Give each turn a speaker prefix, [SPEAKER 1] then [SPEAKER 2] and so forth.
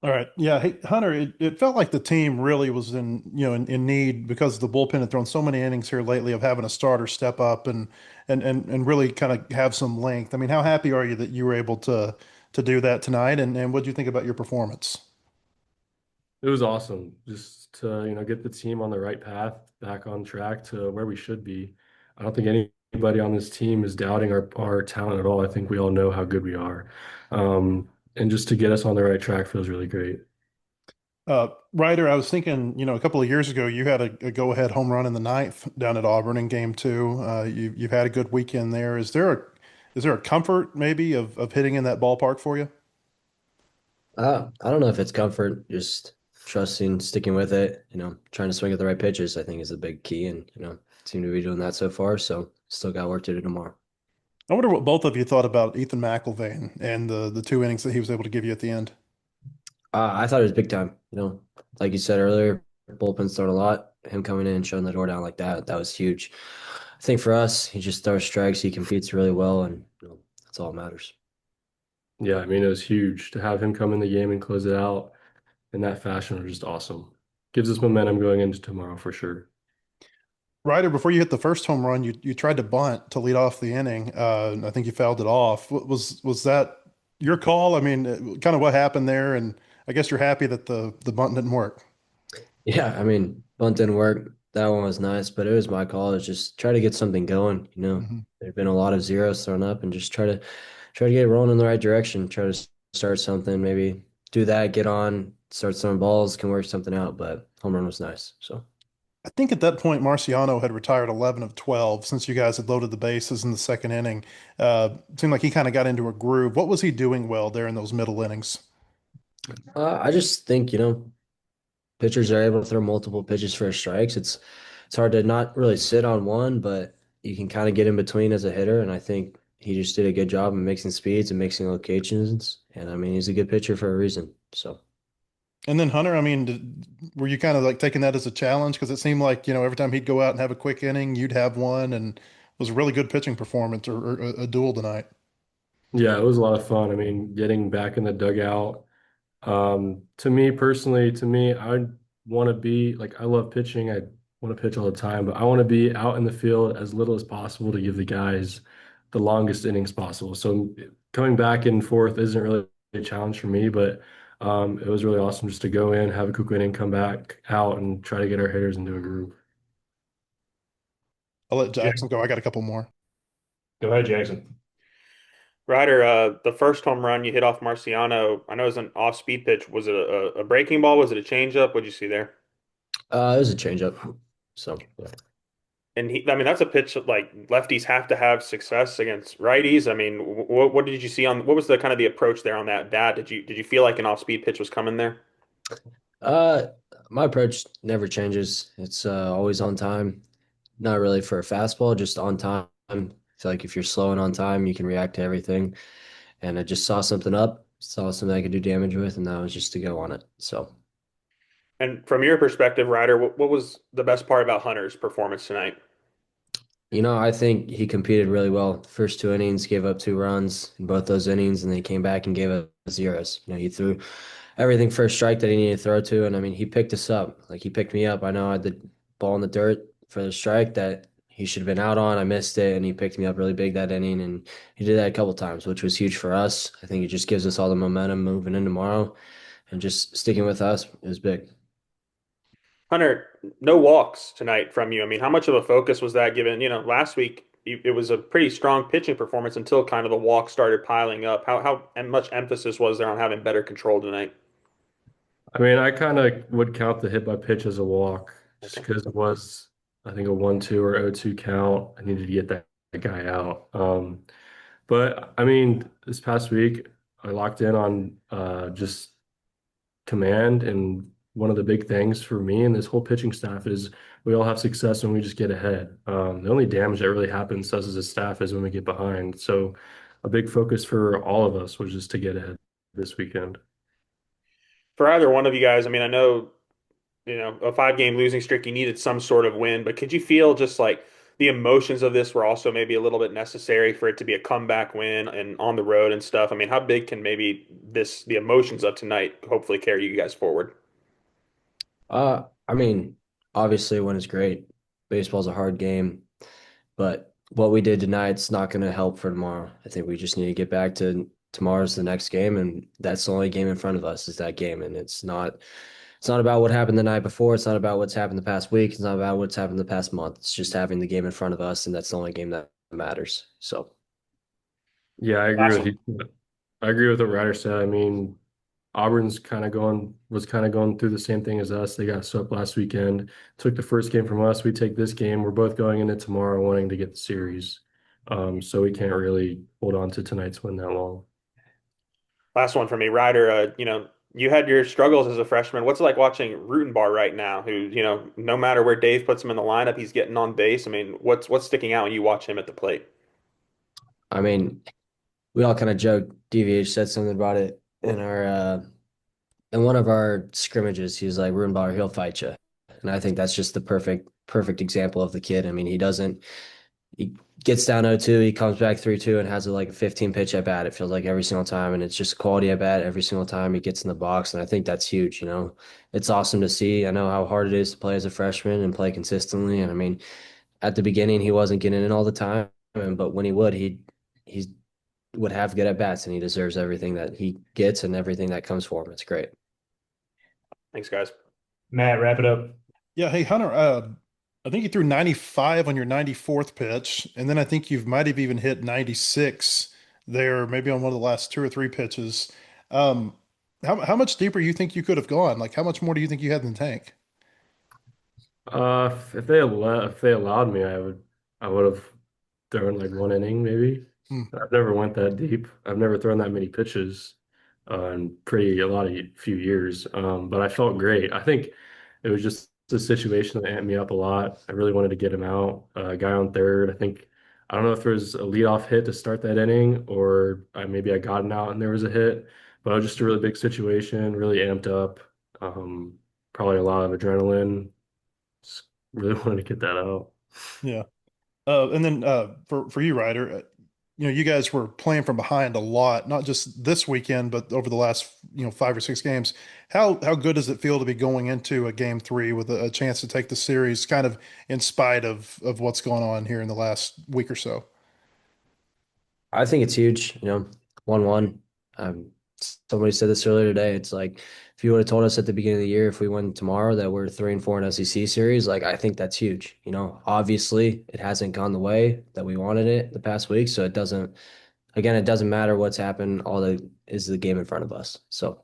[SPEAKER 1] All right. Yeah. Hey, Hunter, it felt like the team really was in need because the bullpen had thrown so many innings here lately of having a starter step up and really kind of have some length. I mean, how happy are you that you were able to do that tonight? And what do you think about your performance?
[SPEAKER 2] It was awesome just to, get the team on the right path, back on track to where we should be. I don't think anybody on this team is doubting our talent at all. I think we all know how good we are. And just to get us on the right track feels really great.
[SPEAKER 1] Ryder, I was thinking, a couple of years ago, you had a go-ahead home run in the ninth down at Auburn in game two. You've had a good weekend there. Is there a comfort maybe of hitting in that ballpark for you?
[SPEAKER 3] I don't know if it's comfort, just trusting, sticking with it, trying to swing at the right pitches, I think is the big key. And, seem to be doing that so far. So still got work to do tomorrow.
[SPEAKER 1] I wonder what both of you thought about Ethan McIlvaine and the two innings that he was able to give you at the end.
[SPEAKER 3] I thought it was big time, like you said earlier, bullpen's thrown a lot. Him coming in and shutting the door down like that was huge. I think for us, he just throws strikes, he competes really well, and that's all that matters.
[SPEAKER 2] Yeah, I mean, it was huge to have him come in the game and close it out in that fashion was just awesome. Gives us momentum going into tomorrow for sure.
[SPEAKER 1] Ryder, before you hit the first home run, you tried to bunt to lead off the inning. And I think you fouled it off. Was that your call? I mean, kind of what happened there, and I guess you're happy that the bunt didn't work.
[SPEAKER 3] Yeah, I mean, bunt didn't work. That one was nice, but it was my call to just try to get something going.
[SPEAKER 1] Mhm.
[SPEAKER 3] There've been a lot of zeros thrown up, and just try to get it rolling in the right direction. Try to start something, maybe do that, get on, start throwing balls, can work something out. But home run was nice. So
[SPEAKER 1] I think at that point, Marciano had retired 11 of 12 since you guys had loaded the bases in the second inning. It seemed like he kind of got into a groove. What was he doing well there in those middle innings?
[SPEAKER 3] I just think pitchers are able to throw multiple pitches for strikes. It's hard to not really sit on one, but you can kind of get in between as a hitter. And I think he just did a good job of mixing speeds and mixing locations. And I mean, he's a good pitcher for a reason. So.
[SPEAKER 1] And then Hunter, I mean, were you kind of like taking that as a challenge? Because it seemed like, every time he'd go out and have a quick inning, you'd have one, and it was a really good pitching performance or a duel tonight.
[SPEAKER 2] Yeah, it was a lot of fun. I mean, getting back in the dugout. To me personally, I want to be like I love pitching. I want to pitch all the time, but I want to be out in the field as little as possible to give the guys the longest innings possible. So coming back and forth isn't really a challenge for me, but it was really awesome just to go in, have a quick inning, come back out, and try to get our hitters into a groove.
[SPEAKER 1] I'll let
[SPEAKER 4] Yeah.
[SPEAKER 1] Jackson go. I got a couple more.
[SPEAKER 4] Go ahead, Jackson.
[SPEAKER 5] Ryder, the first home run you hit off Marciano, I know it was an off-speed pitch. Was it a breaking ball? Was it a changeup? What'd you see there?
[SPEAKER 3] It was a changeup. So yeah.
[SPEAKER 5] And I mean, that's a pitch that, like lefties have to have success against righties. I mean, what did you see on? What was the kind of the approach there on that bat? Did you feel like an off-speed pitch was coming there?
[SPEAKER 3] Uh, my approach never changes. It's always on time. Not really for a fastball, just on time. I feel like if you're slow and on time, you can react to everything. And I just saw something up, saw something I could do damage with, and that was just to go on it. So,
[SPEAKER 5] And from your perspective, Ryder, what was the best part about Hunter's performance tonight?
[SPEAKER 3] I think he competed really well. First two innings, gave up 2 runs in both those innings, and then he came back and gave us zeros. He threw everything for a strike that he needed to throw to, and I mean, he picked us up. Like he picked me up. I know I had the ball in the dirt for the strike that he should have been out on. I missed it, and he picked me up really big that inning, and he did that a couple times, which was huge for us. I think it just gives us all the momentum moving in tomorrow, and just sticking with us is big.
[SPEAKER 5] Hunter, no walks tonight from you. I mean, how much of a focus was that given, last week it was a pretty strong pitching performance until kind of the walks started piling up. How and much emphasis was there on having better control tonight?
[SPEAKER 2] I mean, I kind of would count the hit by pitch as a walk just
[SPEAKER 5] Okay.
[SPEAKER 2] because it was, I think, a 1-2 or 0-2 count. I needed to get that guy out. But I mean, this past week, I locked in on just command. And one of the big things for me and this whole pitching staff is we all have success when we just get ahead. The only damage that really happens to us as a staff is when we get behind. So a big focus for all of us was just to get ahead this weekend.
[SPEAKER 5] For either one of you guys, I mean, I know, a 5-game losing streak, you needed some sort of win, but could you feel just like the emotions of this were also maybe a little bit necessary for it to be a comeback win and on the road and stuff. I mean, how big can maybe the emotions of tonight hopefully carry you guys forward?
[SPEAKER 3] I mean, obviously, when it's great. Baseball's a hard game, but what we did tonight's not going to help for tomorrow. I think we just need to get back to tomorrow's the next game, and that's the only game in front of us is that game. And it's not about what happened the night before. It's not about what's happened the past week. It's not about what's happened the past month. It's just having the game in front of us, and that's the only game that matters. So
[SPEAKER 2] Yeah, I agree
[SPEAKER 5] Last
[SPEAKER 2] with
[SPEAKER 5] one.
[SPEAKER 2] you. I agree with what Ryder said. I mean, Auburn's kind of going through the same thing as us. They got swept last weekend. Took the first game from us. We take this game. We're both going into tomorrow wanting to get the series. So we can't really hold on to tonight's win that long.
[SPEAKER 5] Last one for me, Ryder. You had your struggles as a freshman. What's it like watching Rutenbar right now? Who, no matter where Dave puts him in the lineup, he's getting on base. I mean, what's sticking out when you watch him at the plate?
[SPEAKER 3] I mean, we all kind of joked. DVH said something about it in one of our scrimmages. He was like, "Rubenbauer, he'll fight you," and I think that's just the perfect example of the kid. I mean, he gets down 0-2, he comes back 3-2 and has like a 15 pitch at bat. It feels like every single time, and it's just quality at bat every single time he gets in the box. And I think that's huge. It's awesome to see. I know how hard it is to play as a freshman and play consistently. And I mean, at the beginning, he wasn't getting in all the time, but when he would, he would have good at bats, and he deserves everything that he gets and everything that comes for him. It's great.
[SPEAKER 5] Thanks, guys.
[SPEAKER 4] Matt, wrap it up.
[SPEAKER 1] Yeah, hey Hunter, I think you threw 95 on your 94th pitch, and then I think you might have even hit 96 there, maybe on one of the last two or three pitches. Um, how much deeper you think you could have gone? Like, how much more do you think you had in the tank?
[SPEAKER 2] If they allowed me, I would have thrown like one inning maybe.
[SPEAKER 1] Hmm.
[SPEAKER 2] I've never went that deep. I've never thrown that many pitches in pretty a lot of few years. But I felt great. I think it was just a situation that amped me up a lot. I really wanted to get him out. Guy on third. I don't know if there was a leadoff hit to start that inning, or maybe I got him out and there was a hit. But it was just a really big situation, really amped up. Probably a lot of adrenaline. Just really wanted to get that out.
[SPEAKER 1] Yeah. And then for you, Ryder, you guys were playing from behind a lot, not just this weekend, but over the last, five or six games. How good does it feel to be going into a game three with a chance to take the series, kind of in spite of what's going on here in the last week or so?
[SPEAKER 3] I think it's huge, 1-1. Somebody said this earlier today. It's like if you would have told us at the beginning of the year if we win tomorrow that we're 3-4 in SEC series, like I think that's huge. Obviously it hasn't gone the way that we wanted it the past week, so it doesn't matter what's happened. All that is the game in front of us. So